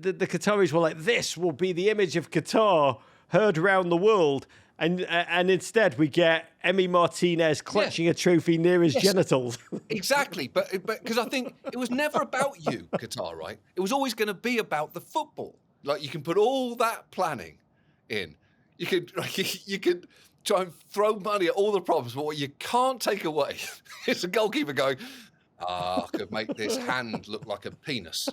the Qataris were like, this will be the image of Qatar heard around the world. And instead we get Emi Martinez clutching a trophy near his genitals. Exactly. But because I think it was never about you, Qatar, right? It was always going to be about the football. Like, you can put all that planning in. You could try and throw money at all the problems, but what you can't take away is a goalkeeper going, I could make this hand look like a penis.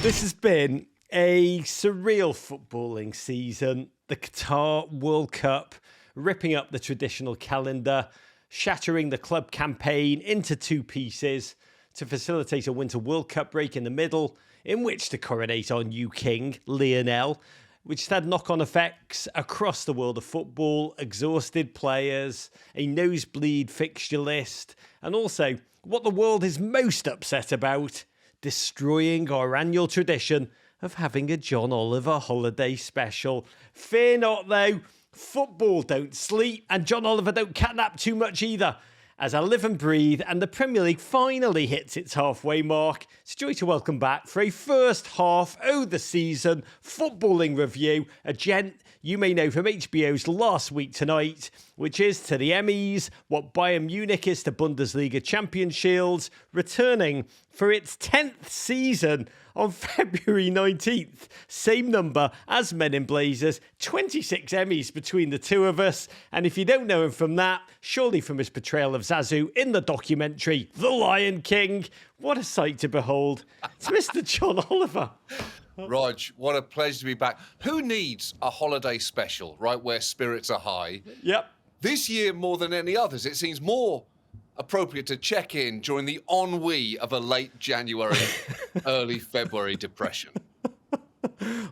This has been a surreal footballing season. The Qatar World Cup ripping up the traditional calendar, shattering the club campaign into two pieces to facilitate a Winter World Cup break in the middle, in which to coronate our new king, Lionel, which had knock-on effects across the world of football, exhausted players, a nosebleed fixture list, and also what the world is most upset about, destroying our annual tradition of having a John Oliver holiday special. Fear not, though, football don't sleep, and John Oliver don't catnap too much either, as I live and breathe, and the Premier League finally hits its halfway mark. It's a joy to welcome back for a first half of the season footballing review, a gent you may know from HBO's Last Week Tonight, which is to the Emmys what Bayern Munich is to Bundesliga Champion Shields, returning for its 10th season on February 19th. Same number as Men in Blazers, 26 Emmys between the two of us. And if you don't know him from that, surely from his portrayal of Zazu in the documentary The Lion King. What a sight to behold. It's Mr. John Oliver. Rog, what a pleasure to be back. Who needs a holiday special, right, where spirits are high? Yep. This year, more than any others, it seems more appropriate to check in during the ennui of a late January, early February depression.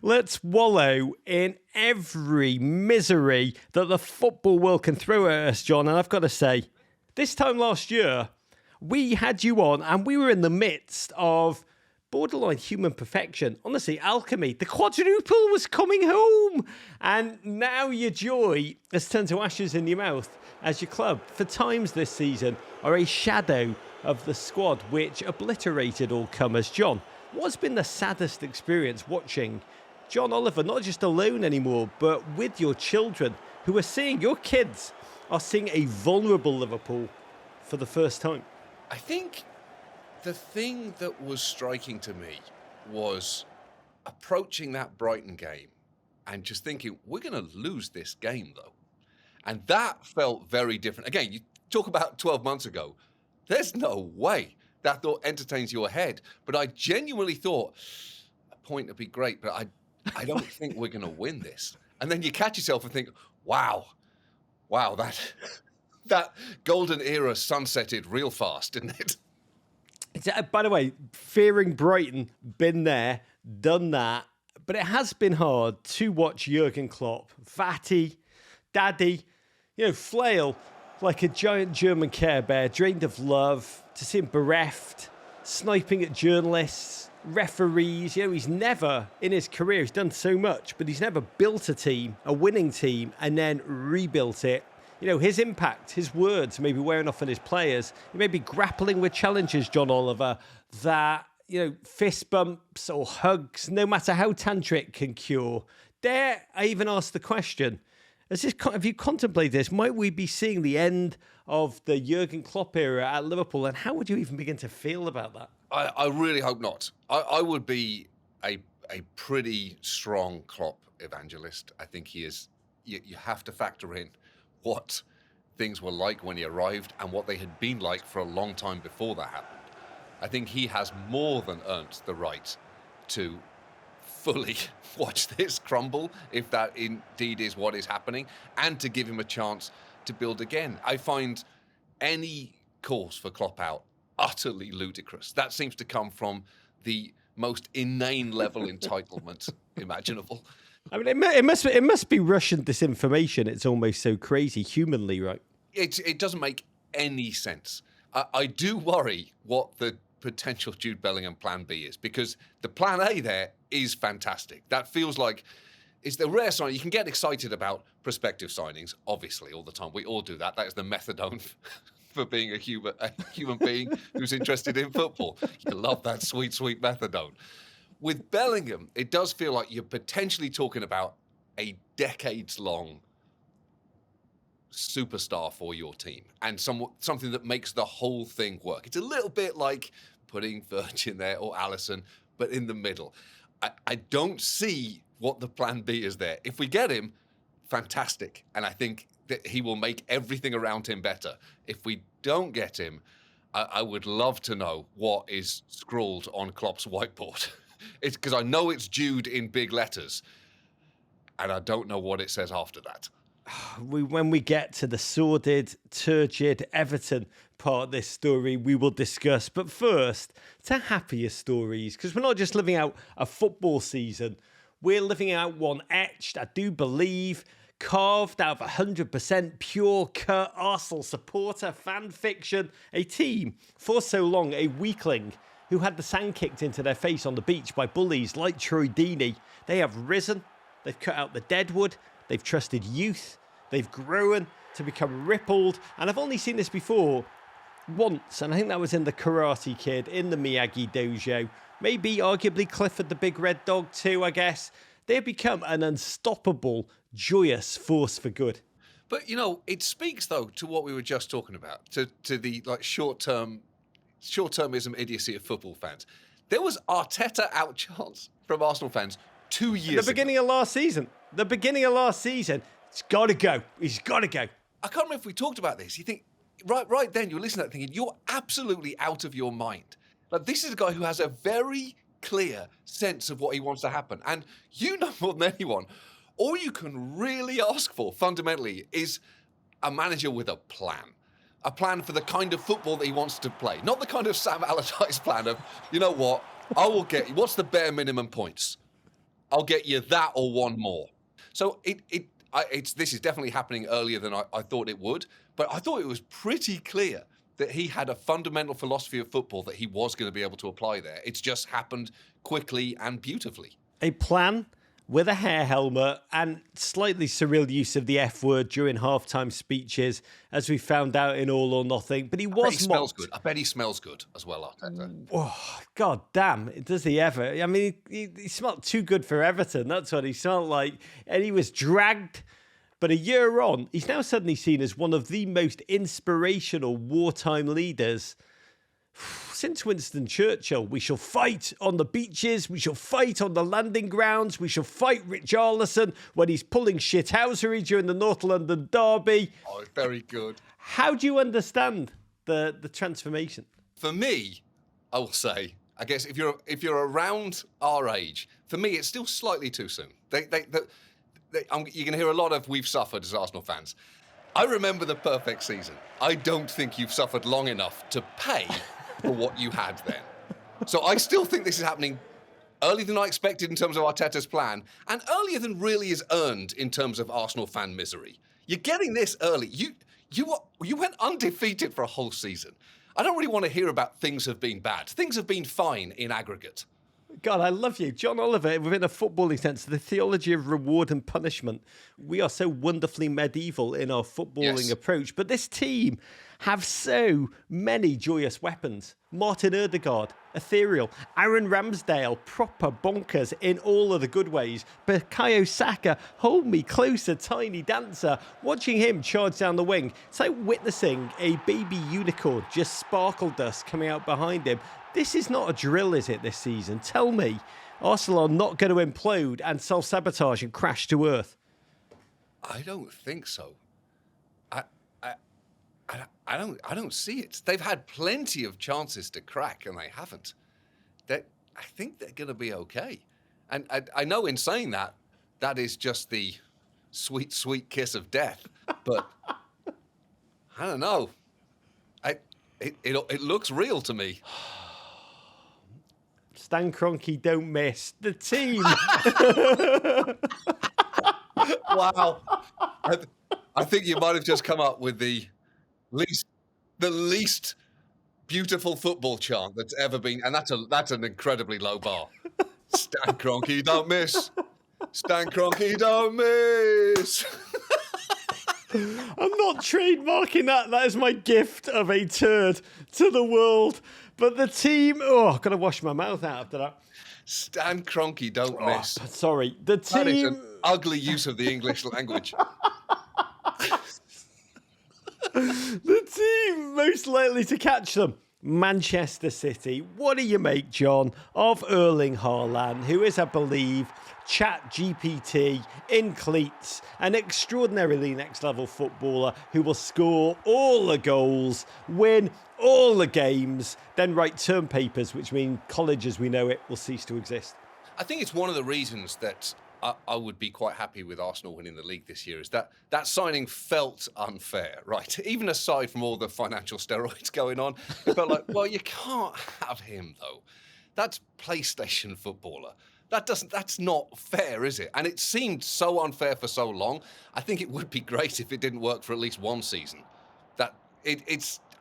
Let's wallow in every misery that the football world can throw at us, John. And I've got to say, this time last year, we had you on and we were in the midst of borderline human perfection. Honestly, alchemy. The quadruple was coming home. And now your joy has turned to ashes in your mouth as your club, for times this season, are a shadow of the squad which obliterated all comers. John, what's been the saddest experience watching John Oliver, not just alone anymore, but with your children, who are seeing, your kids are seeing a vulnerable Liverpool for the first time? I think the thing that was striking to me was approaching that Brighton game and just thinking, we're going to lose this game, though. And that felt very different. Again, you talk about 12 months ago. There's no way that thought entertains your head. But I genuinely thought, a point would be great, but I don't think we're going to win this. And then you catch yourself and think, wow, that golden era sunsetted real fast, didn't it? By the way, fearing Brighton, been there, done that. But it has been hard to watch Jurgen Klopp, fatty, daddy, flail like a giant German Care Bear, drained of love, to see him bereft, sniping at journalists, referees. He's never, in his career, he's done so much, but he's never built a team, a winning team, and then rebuilt it. His impact, his words may be wearing off on his players. He may be grappling with challenges, John Oliver, that, fist bumps or hugs, no matter how tantric, can cure. Dare I even ask the question, have you contemplated this? Might we be seeing the end of the Jurgen Klopp era at Liverpool? And how would you even begin to feel about that? I really hope not. I would be a pretty strong Klopp evangelist. I think he is. You have to factor in what things were like when he arrived and what they had been like for a long time before that happened. I think he has more than earned the right to fully watch this crumble, if that indeed is what is happening, and to give him a chance to build again. I find any course for Klopp out utterly ludicrous. That seems to come from the most inane level entitlement imaginable. I mean, it must be Russian disinformation. It's almost so crazy, humanly, right? It doesn't make any sense. I do worry what the potential Jude Bellingham plan B is, because the plan A there is fantastic. That feels like it's the rare sign. You can get excited about prospective signings, obviously, all the time. We all do that. That is the methadone for being a human being who's interested in football. You love that sweet, sweet methadone. with Bellingham, it does feel like you're potentially talking about a decades-long superstar for your team and something that makes the whole thing work. It's a little bit like putting Virgin there or Alisson, but in the middle. I don't see what the plan B is there. If we get him, fantastic. And I think that he will make everything around him better. If we don't get him, I would love to know what is scrawled on Klopp's whiteboard. It's because I know it's Jude in big letters, and I don't know what it says after that. When we get to the sordid, turgid Everton part of this story, we will discuss. But first, to happier stories, because we're not just living out a football season, we're living out one etched, I do believe, carved out of 100% pure cut Arsenal supporter fan fiction, a team for so long a weakling who had the sand kicked into their face on the beach by bullies like Troy Deeney. They have risen, they've cut out the deadwood, they've trusted youth, they've grown to become rippled, and I've only seen this before once, and I think that was in the Karate Kid, in the Miyagi dojo, maybe arguably Clifford the Big Red Dog too, I guess. They've become an unstoppable, joyous force for good. But, you know, it speaks, though, to what we were just talking about, to the like short-termism idiocy of football fans. There was Arteta out chance from Arsenal fans 2 years ago. The beginning of last season. It's got to go. He's got to go. I can't remember if we talked about this. You think, right then, you're listening to that thinking, you're absolutely out of your mind. Like, this is a guy who has a very clear sense of what he wants to happen. And you know more than anyone, all you can really ask for, fundamentally, is a manager with a plan. A plan for the kind of football that he wants to play. Not the kind of Sam Allardyce plan of, you know what, I will get you. What's the bare minimum points? I'll get you that or one more. So this is definitely happening earlier than I thought it would. But I thought it was pretty clear that he had a fundamental philosophy of football that he was going to be able to apply there. It's just happened quickly and beautifully. A plan with a hair helmet and slightly surreal use of the F word during halftime speeches, as we found out in All or Nothing. But he was smells good. I bet he smells good as well, Arteta. Oh, God damn. Does he ever? I mean, he smelled too good for Everton. That's what he smelled like. And he was dragged. But a year on, he's now suddenly seen as one of the most inspirational wartime leaders since Winston Churchill. We shall fight on the beaches. We shall fight on the landing grounds. We shall fight Richarlison when he's pulling shithousery during the North London derby. Oh, very good. How do you understand the transformation? For me, I will say, I guess if you're around our age, for me, it's still slightly too soon. You're going to hear a lot of "we've suffered" as Arsenal fans. I remember the perfect season. I don't think you've suffered long enough to pay for what you had then. So I still think this is happening earlier than I expected in terms of Arteta's plan, and earlier than really is earned in terms of Arsenal fan misery. You're getting this early. You went undefeated for a whole season. I don't really want to hear about things have been bad. Things have been fine in aggregate. God, I love you. John Oliver, within a footballing sense, the theology of reward and punishment. We are so wonderfully medieval in our footballing approach. But this team have so many joyous weapons. Martin Odegaard, ethereal. Aaron Ramsdale, proper bonkers in all of the good ways. Bukayo Saka, hold me closer, tiny dancer. Watching him charge down the wing, it's like witnessing a baby unicorn just sparkle dust coming out behind him. This is not a drill, is it, this season? Tell me, Arsenal are not going to implode and self-sabotage and crash to earth. I don't think so. I don't see it. They've had plenty of chances to crack, and they haven't. I think they're going to be okay. And I know in saying that, that is just the sweet, sweet kiss of death. But I don't know. It looks real to me. Stan Kroenke, don't miss. The team. Wow. I think you might have just come up with the least beautiful football chant that's ever been, and that's an incredibly low bar. Stan Kroenke, don't miss. Stan Kroenke, don't miss. I'm not trademarking that. That is my gift of a turd to the world. But the team, I've got to wash my mouth out after that. Stan Kroenke, don't miss. Sorry, the That is an team. ugly use of the English language. The team most likely to catch them, Manchester City. What do you make, John, of Erling Haaland, who is, I believe, Chat GPT in cleats, an extraordinarily next-level footballer who will score all the goals, win all the games, then write term papers, which mean college as we know it will cease to exist? I think it's one of the reasons that I would be quite happy with Arsenal winning the league this year is that signing felt unfair, right? Even aside from all the financial steroids going on, it felt like, well, you can't have him, though. That's PlayStation footballer. That's not fair, is it? And it seemed so unfair for so long. I think it would be great if it didn't work for at least one season.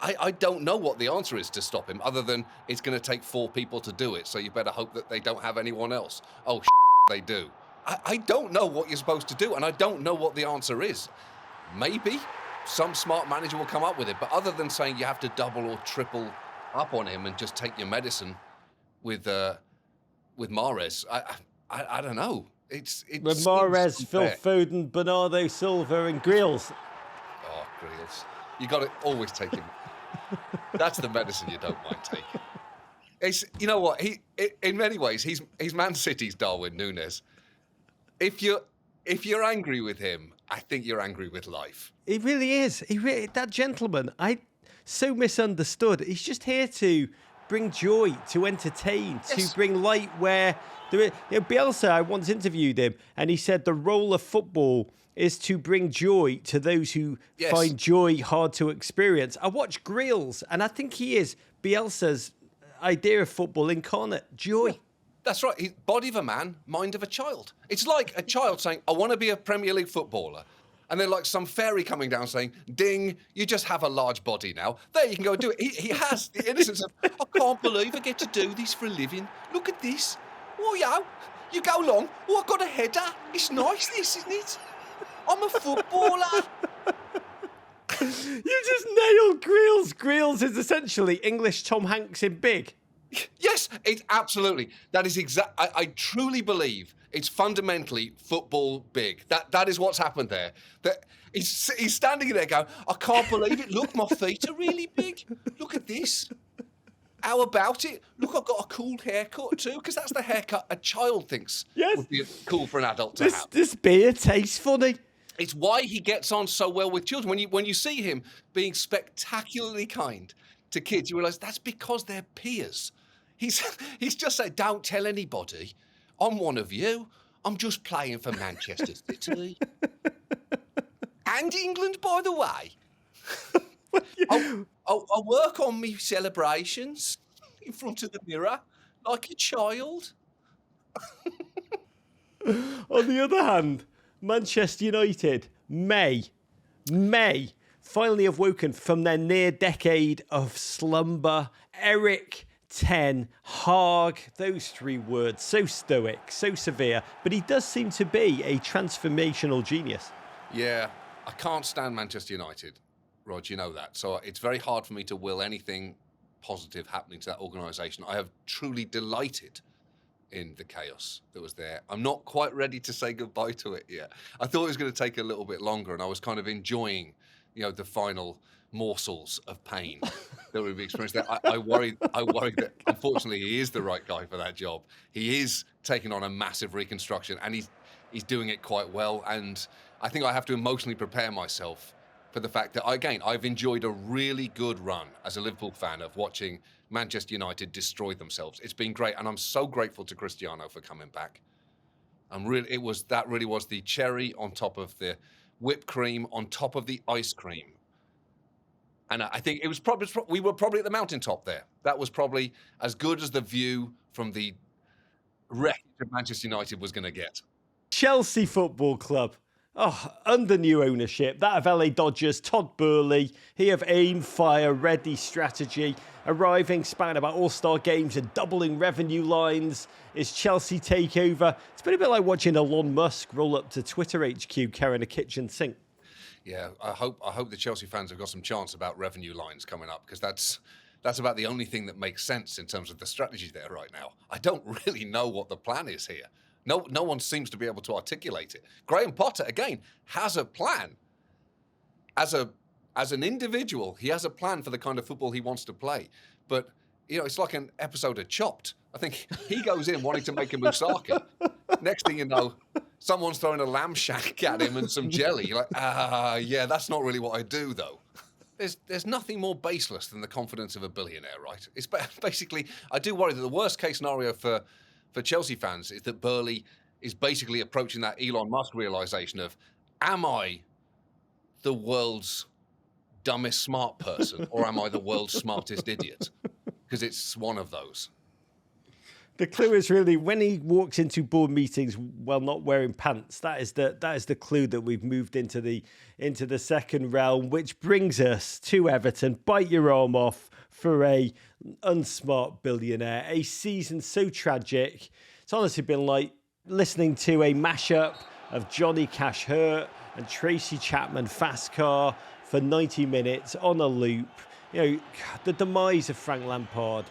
I don't know what the answer is to stop him, other than it's going to take 4 people to do it, so you better hope that they don't have anyone else. Oh, they do. I don't know what you're supposed to do, and I don't know what the answer is. Maybe some smart manager will come up with it, but other than saying you have to double or triple up on him and just take your medicine with Mahrez, I don't know. With Mahrez, Phil Foden, Bernardo Silva and Grealish. Oh, Grealish. You got to always take him. That's the medicine you don't mind taking. You know what? In many ways, he's Man City's Darwin Núñez. If you're angry with him, I think you're angry with life. He really is. That gentleman, so misunderstood. He's just here to bring joy, to entertain, yes, to bring light where Bielsa, I once interviewed him, and he said the role of football is to bring joy to those who find joy hard to experience. I watch Grealish, and I think he is Bielsa's idea of football incarnate, joy. Yeah, that's right. He's body of a man, mind of a child. It's like a child saying, I want to be a Premier League footballer. And then like some fairy coming down saying, ding, you just have a large body now. There, you can go and do it. He has the innocence of, I can't believe I get to do this for a living. Look at this. Oh, yeah. You go along. Oh, I got a header. It's nice, this, isn't it? I'm a footballer. You just nailed Grealish. Grealish is essentially English Tom Hanks in Big. Yes, absolutely. That is I truly believe it's fundamentally football big. That is what's happened there. That he's standing there going, I can't believe it. Look, my feet are really big. Look at this. How about it? Look, I've got a cool haircut too, because that's the haircut a child thinks would be cool for an adult to have. This beer tastes funny. It's why he gets on so well with children. When you see him being spectacularly kind to kids, you realise that's because they're peers. He's just said, don't tell anybody. I'm one of you. I'm just playing for Manchester City. And England, by the way. I'll work on me celebrations in front of the mirror like a child. On the other hand, Manchester United may finally have woken from their near decade of slumber. Eric Ten Hag, those 3 words, so stoic, so severe, but he does seem to be a transformational genius. Yeah, I can't stand Manchester United, Rod, you know that. So it's very hard for me to will anything positive happening to that organisation. I have truly delighted in the chaos that was there. I'm not quite ready to say goodbye to it yet. I thought it was going to take a little bit longer, and I was kind of enjoying, the final morsels of pain that we've experienced there. I worry that unfortunately he is the right guy for that job. He is taking on a massive reconstruction, and he's doing it quite well. And I think I have to emotionally prepare myself for the fact that, again, I've enjoyed a really good run as a Liverpool fan of watching Manchester United destroy themselves. It's been great, and I'm so grateful to Cristiano for coming back. That really was the cherry on top of the whipped cream on top of the ice cream. And I think it was we were probably at the mountaintop there. That was probably as good as the view from the wreckage of Manchester United was going to get. Chelsea Football Club. Oh, under new ownership, that of LA Dodgers, Todd Burley, he of aim, fire, ready strategy, arriving, span about all-star games and doubling revenue lines. Is Chelsea takeover? It's been a bit like watching Elon Musk roll up to Twitter HQ carrying a kitchen sink. Yeah, I hope the Chelsea fans have got some chance about revenue lines coming up, because that's That's about the only thing that makes sense in terms of the strategy there right now. I don't really know what the plan is here. No one seems to be able to articulate it. Graham Potter, again, has a plan. As an individual, he has a plan for the kind of football he wants to play. But, it's like an episode of Chopped. I think he goes in wanting to make a moussaka. Next thing you know, someone's throwing a lamb shank at him and some jelly. You're like, yeah, that's not really what I do, though. There's nothing more baseless than the confidence of a billionaire, right? It's basically, I do worry that the worst case scenario for Chelsea fans is that Burley is basically approaching that Elon Musk realization of, am I the world's dumbest smart person or am I the world's smartest idiot? Because it's one of those. The clue is really when he walks into board meetings while not wearing pants. That is the clue that we've moved into the second realm, which brings us to Everton. Bite your arm off for a unsmart billionaire. A season so tragic. It's honestly been like listening to a mashup of Johnny Cash Hurt and Tracy Chapman Fast Car for 90 minutes on a loop. The demise of Frank Lampard.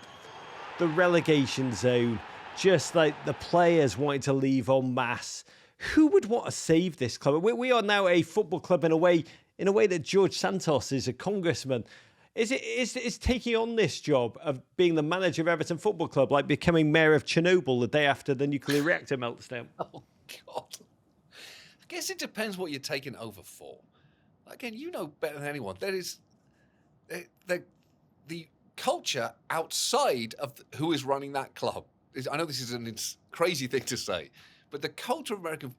The relegation zone, just like the players wanting to leave en masse. Who would want to save this club? We are now a football club in a way that George Santos is a congressman. Is taking on this job of being the manager of Everton Football Club like becoming mayor of Chernobyl the day after the nuclear reactor melts down? Oh, God. I guess it depends what you're taking over for. Again, you know better than anyone. There is the culture outside of who is running that club. I know this is a crazy thing to say, but the culture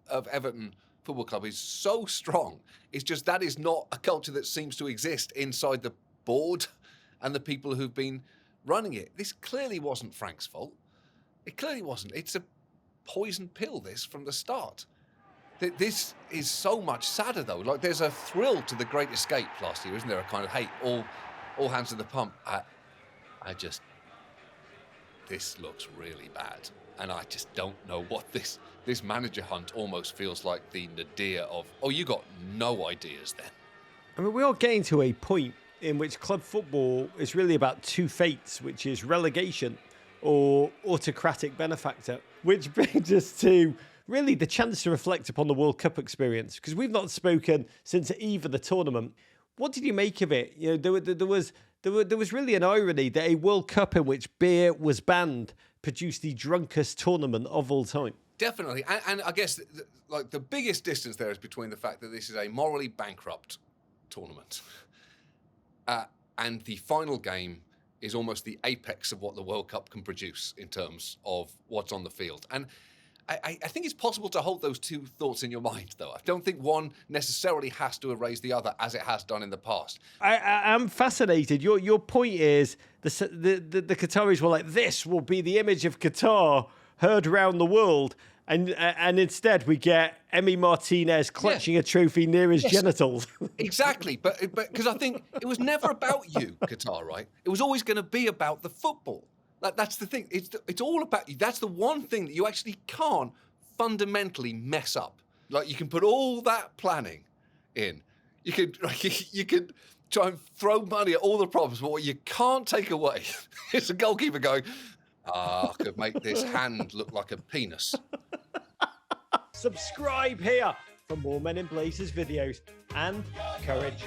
of Everton Football Club is so strong. It's just that is not a culture that seems to exist inside the board and the people who've been running it. This clearly wasn't Frank's fault. It clearly wasn't. It's a poison pill, this, from the start. This is so much sadder, though. Like, there's a thrill to the Great Escape last year, isn't there? A kind of, hey, all hands to the pump. This looks really bad. And I just don't know what this manager hunt almost feels like the nadir of, you got no ideas then. I mean, we are getting to a point in which club football is really about two fates, which is relegation or autocratic benefactor, which brings us to really the chance to reflect upon the World Cup experience, because we've not spoken since the eve of the tournament. What did you make of it? There was really an irony that a World Cup in which beer was banned produced the drunkest tournament of all time. Definitely. And I guess the biggest distance there is between the fact that this is a morally bankrupt tournament and the final game is almost the apex of what the World Cup can produce in terms of what's on the field. And I think it's possible to hold those two thoughts in your mind, though. I don't think one necessarily has to erase the other, as it has done in the past. I'm fascinated. Your point is the Qataris were like, this will be the image of Qatar heard around the world, and instead we get Emi Martinez clutching a trophy near his genitals. Exactly, but because I think it was never about you, Qatar, right? It was always going to be about the football. That's the thing. It's all about you. That's the one thing that you actually can't fundamentally mess up. Like, you can put all that planning in. You could try and throw money at all the problems, but what you can't take away is a goalkeeper going, I could make this hand look like a penis. Subscribe here for more Men in Blazers videos and courage.